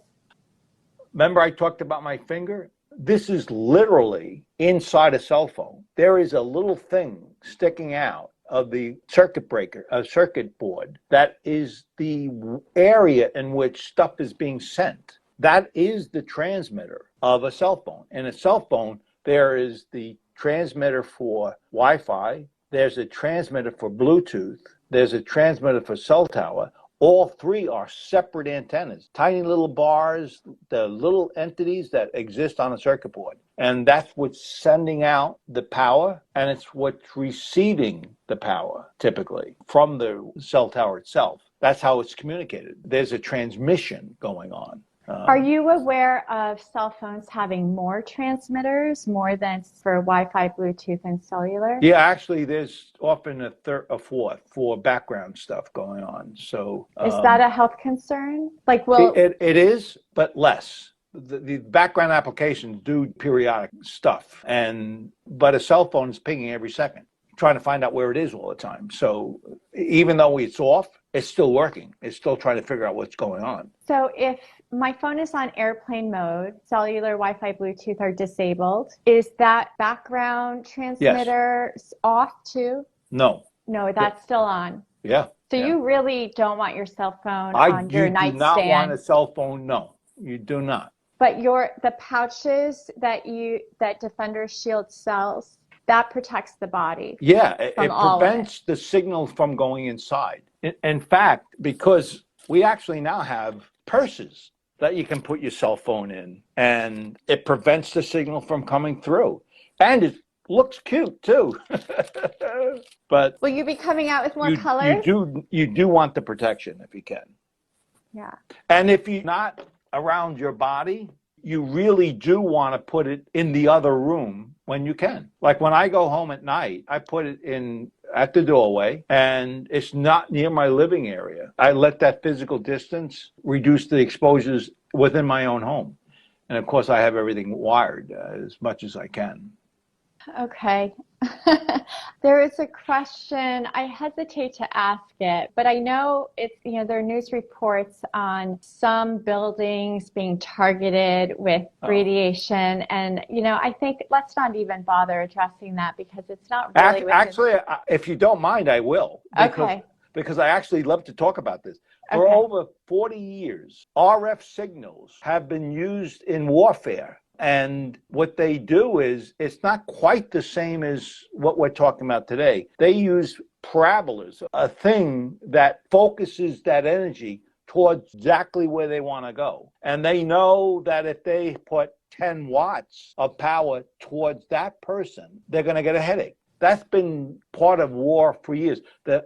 Remember I talked about my finger? This is literally inside a cell phone. There is a little thing sticking out of the circuit breaker, a circuit board, that is the area in which stuff is being sent. That is the transmitter of a cell phone. In a cell phone, there is the transmitter for Wi-Fi, there's a transmitter for Bluetooth, there's a transmitter for cell tower. All 3 are separate antennas, tiny little bars, the little entities that exist on a circuit board. And that's what's sending out the power, and it's what's receiving the power, typically, from the cell tower itself. That's how it's communicated. There's a transmission going on. Are you aware of cell phones having more transmitters, more than for Wi-Fi, Bluetooth, and cellular? Yeah, actually, there's often a fourth for background stuff going on. So is that a health concern? Like, it is, but less. The background applications do periodic stuff, but a cell phone is pinging every second, trying to find out where it is all the time. So even though it's off, it's still working. It's still trying to figure out what's going on. So if my phone is on airplane mode, cellular, Wi-Fi, Bluetooth are disabled, is that background transmitter off too? No. No, that's still on. Yeah. So you really don't want your cell phone on your nightstand? You do not want a cell phone. No, you do not. But the pouches that Defender Shield sells, that protects the body. Yeah, it prevents the signal from going inside. In fact, because we actually now have purses that you can put your cell phone in, and it prevents the signal from coming through. And it looks cute too. But will you be coming out with more colors? You do want the protection if you can. Yeah. And if you're not around your body, you really do want to put it in the other room when you can. Like when I go home at night, I put it at the doorway, and it's not near my living area. I let that physical distance reduce the exposures within my own home. And of course, I have everything wired as much as I can. Okay. There is a question, I hesitate to ask it, but I know there are news reports on some buildings being targeted with radiation. And, I think let's not even bother addressing that because it's not really... Actually, if you don't mind, I will. Okay. because I actually love to talk about this. For Okay. over 40 years, RF signals have been used in warfare. And what they do is, it's not quite the same as what we're talking about today. They use parabolas, a thing that focuses that energy towards exactly where they want to go. And they know that if they put 10 watts of power towards that person, they're going to get a headache. That's been part of war for years. The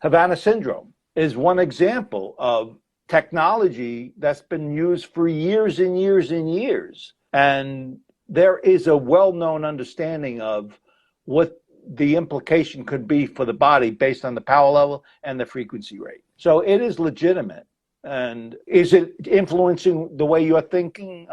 Havana syndrome is one example of technology that's been used for years and years and years. And there is a well-known understanding of what the implication could be for the body based on the power level and the frequency rate. So it is legitimate. And is it influencing the way you're thinking,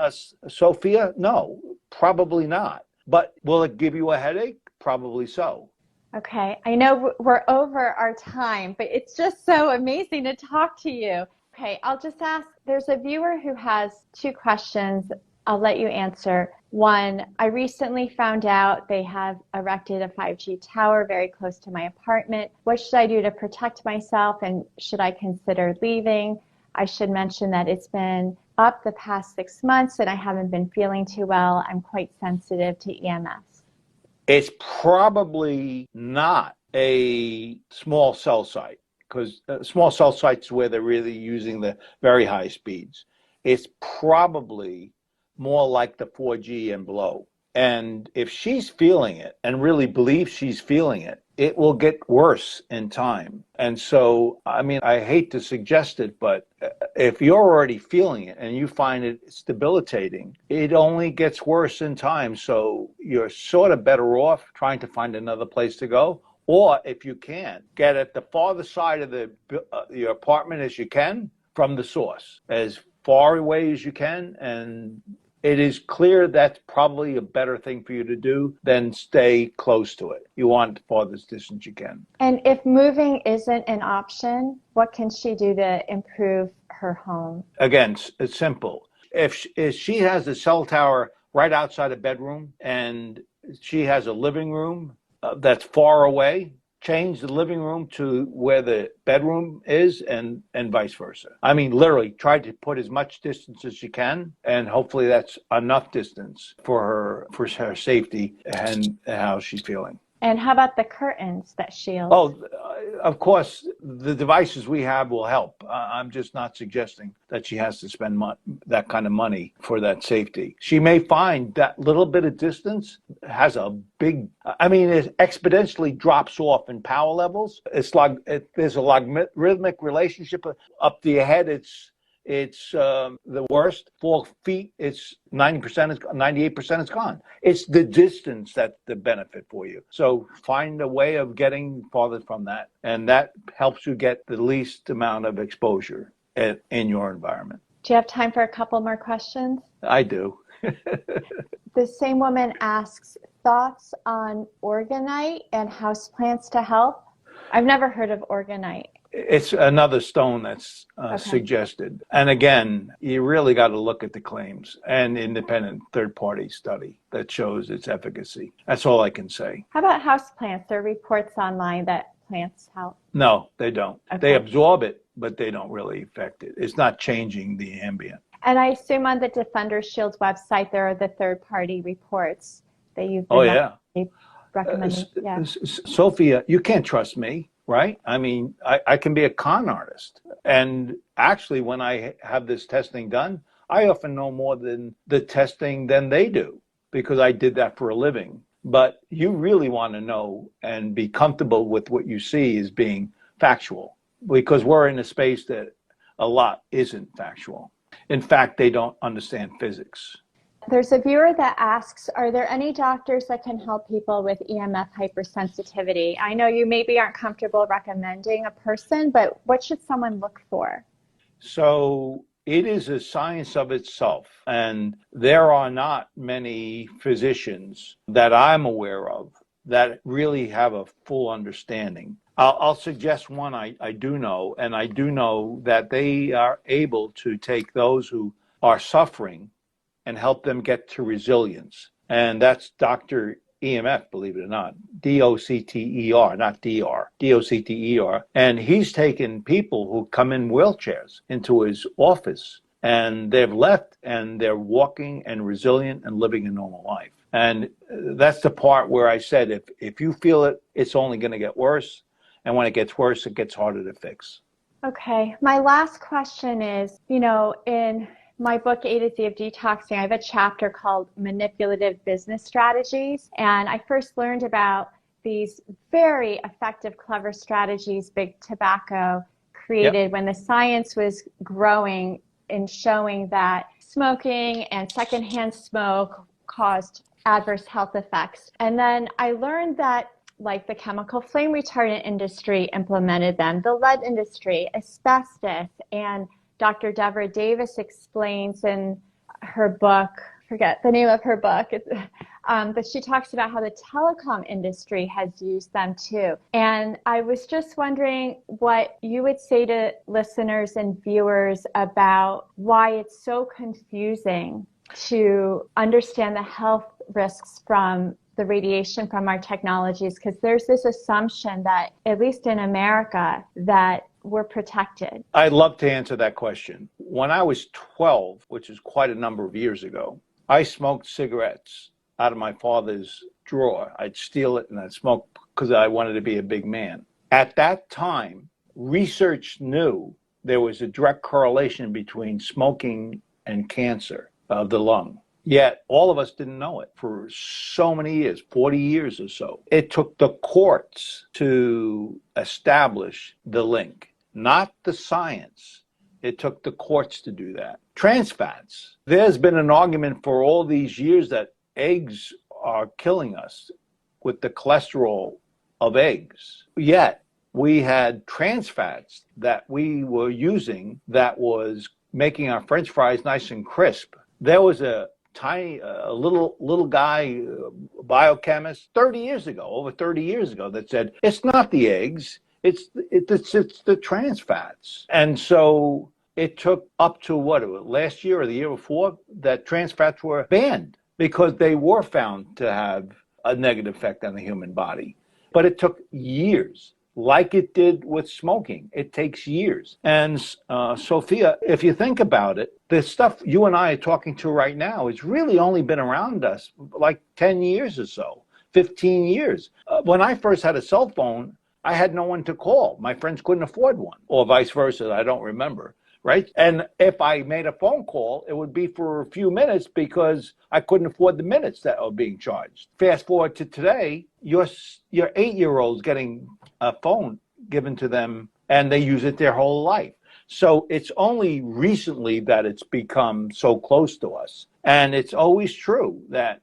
Sophia? No, probably not. But will it give you a headache? Probably so. Okay. I know we're over our time, but it's just so amazing to talk to you. Okay. I'll just ask, there's a viewer who has 2 questions. I'll let you answer. One, I recently found out they have erected a 5G tower very close to my apartment. What should I do to protect myself, and should I consider leaving? I should mention that it's been up the past 6 months and I haven't been feeling too well. I'm quite sensitive to EMFs. It's probably not a small cell site, because small cell sites where they're really using the very high speeds. It's probably more like the 4G and below. And if she's feeling it and really believes she's feeling it, it will get worse in time. And so, I mean, I hate to suggest it, but if you're already feeling it and you find it debilitating, it only gets worse in time. So you're sort of better off trying to find another place to go. Or if you can, get at the farther side of your apartment as you can from the source, as far away as you can. And it is clear that's probably a better thing for you to do than stay close to it. You want the farthest distance you can. And if moving isn't an option, what can she do to improve her home? Again, it's simple. If she has a cell tower right outside a bedroom and she has a living room that's far away, change the living room to where the bedroom is, and vice versa. I mean, literally try to put as much distance as you can, and hopefully that's enough distance for her safety and how she's feeling. And how about the curtains that shield? Oh, of course, the devices we have will help. I'm just not suggesting that she has to spend that kind of money for that safety. She may find that little bit of distance has a big, I mean, it exponentially drops off in power levels. It's like there's a logarithmic relationship up to your head. It's the worst. 4 feet, it's 90%, 98% is gone. It's the distance that's the benefit for you. So find a way of getting farther from that. And that helps you get the least amount of exposure in your environment. Do you have time for a couple more questions? I do. The same woman asks, thoughts on organite and houseplants to help? I've never heard of organite. It's another stone that's suggested. And again, you really got to look at the claims and independent third-party study that shows its efficacy. That's all I can say. How about houseplants? There are reports online that plants help. No, they don't. Okay. They absorb it, but they don't really affect it. It's not changing the ambient. And I assume on the Defender Shield's website, there are the third-party reports that you've been recommending. Sophia, you can't trust me. Right? I mean, I can be a con artist. And actually, when I have this testing done, I often know more than the testing than they do, because I did that for a living. But you really want to know and be comfortable with what you see as being factual, because we're in a space that a lot isn't factual. In fact, they don't understand physics. There's a viewer that asks, are there any doctors that can help people with EMF hypersensitivity? I know you maybe aren't comfortable recommending a person, but what should someone look for? So it is a science of itself, and there are not many physicians that I'm aware of that really have a full understanding. I'll suggest one I do know, and I do know that they are able to take those who are suffering and help them get to resilience. And that's Dr. EMF, believe it or not, DOCTER, not DR, DOCTER. And he's taken people who come in wheelchairs into his office, and they've left and they're walking and resilient and living a normal life. And that's the part where I said, if you feel it, it's only going to get worse. And when it gets worse, it gets harder to fix. Okay. My last question is, in my book, A to Z of Detoxing, I have a chapter called Manipulative Business Strategies. And I first learned about these very effective, clever strategies Big Tobacco created when the science was growing and showing that smoking and secondhand smoke caused adverse health effects. And then I learned that like the chemical flame retardant industry implemented them, the lead industry, asbestos, and Dr. Deborah Davis explains in her book, forget the name of her book, but she talks about how the telecom industry has used them too. And I was just wondering what you would say to listeners and viewers about why it's so confusing to understand the health risks from the radiation from our technologies, because there's this assumption that, at least in America, that we're protected. I'd love to answer that question. When I was 12, which is quite a number of years ago, I smoked cigarettes out of my father's drawer. I'd steal it and I'd smoke because I wanted to be a big man. At that time, research knew there was a direct correlation between smoking and cancer of the lung. Yet all of us didn't know it for so many years, 40 years or so. It took the courts to establish the link, not the science. It took the courts to do that. Trans fats. There's been an argument for all these years that eggs are killing us with the cholesterol of eggs. Yet we had trans fats that we were using that was making our French fries nice and crisp. There was a little guy, biochemist, over 30 years ago, that said, it's not the eggs, it's the trans fats. And so it took up to last year or the year before that trans fats were banned because they were found to have a negative effect on the human body. But it took years. Like it did with smoking. It takes years. And Sophia, if you think about it, the stuff you and I are talking to right now has really only been around us like 10 years or so, 15 years. When I first had a cell phone, I had no one to call. My friends couldn't afford one, or vice versa. I don't remember. Right? And if I made a phone call, it would be for a few minutes because I couldn't afford the minutes that were being charged. Fast forward to today, your 8-year-old's getting a phone given to them and they use it their whole life. So it's only recently that it's become so close to us. And it's always true that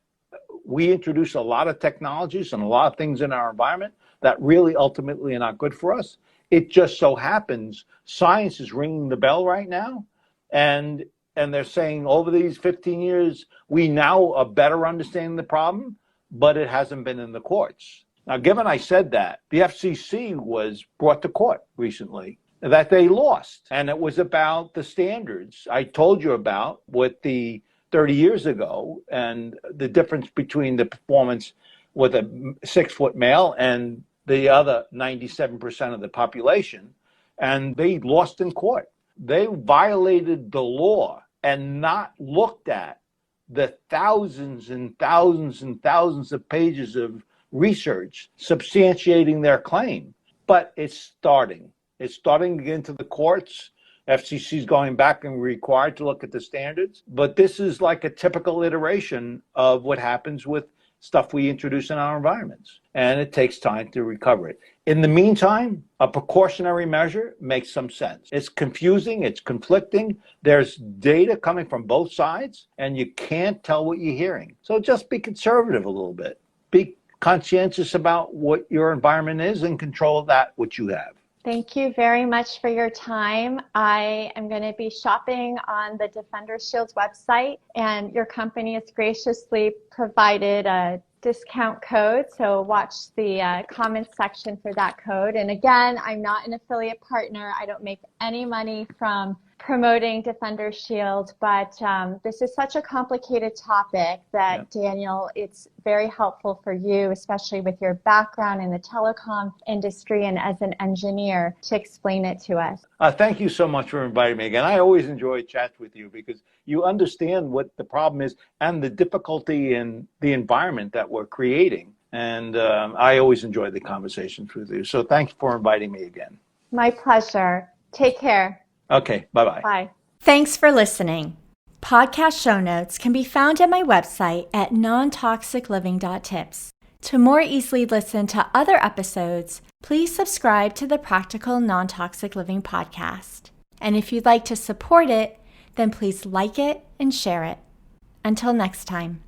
we introduce a lot of technologies and a lot of things in our environment that really ultimately are not good for us. It just so happens science is ringing the bell right now, and they're saying over these 15 years, we now are better understanding the problem, but it hasn't been in the courts. Now, given I said that, the FCC was brought to court recently that they lost, and it was about the standards I told you about with the 30 years ago and the difference between the performance with a 6-foot male and the other 97% of the population, and they lost in court. They violated the law and not looked at the thousands and thousands and thousands of pages of research substantiating their claim. But it's starting. It's starting to get into the courts. FCC is going back and required to look at the standards. But this is like a typical iteration of what happens with stuff we introduce in our environments, and it takes time to recover it. In the meantime, a precautionary measure makes some sense. It's confusing, it's conflicting, there's data coming from both sides, and you can't tell what you're hearing. So just be conservative a little bit. Be conscientious about what your environment is and control that which you have. Thank you very much for your time. I am going to be shopping on the Defender Shield's website, and your company has graciously provided a discount code, so watch the comments section for that code. And again, I'm not an affiliate partner. I don't make any money from promoting Defender Shield, but this is such a complicated topic that, Daniel, it's very helpful for you, especially with your background in the telecom industry and as an engineer, to explain it to us. Thank you so much for inviting me again. I always enjoy chats with you because you understand what the problem is and the difficulty in the environment that we're creating. And I always enjoy the conversations with you. So thanks for inviting me again. My pleasure. Take care. Okay, bye-bye. Bye. Thanks for listening. Podcast show notes can be found at my website at nontoxicliving.tips. To more easily listen to other episodes, please subscribe to the Practical Nontoxic Living Podcast. And if you'd like to support it, then please like it and share it. Until next time.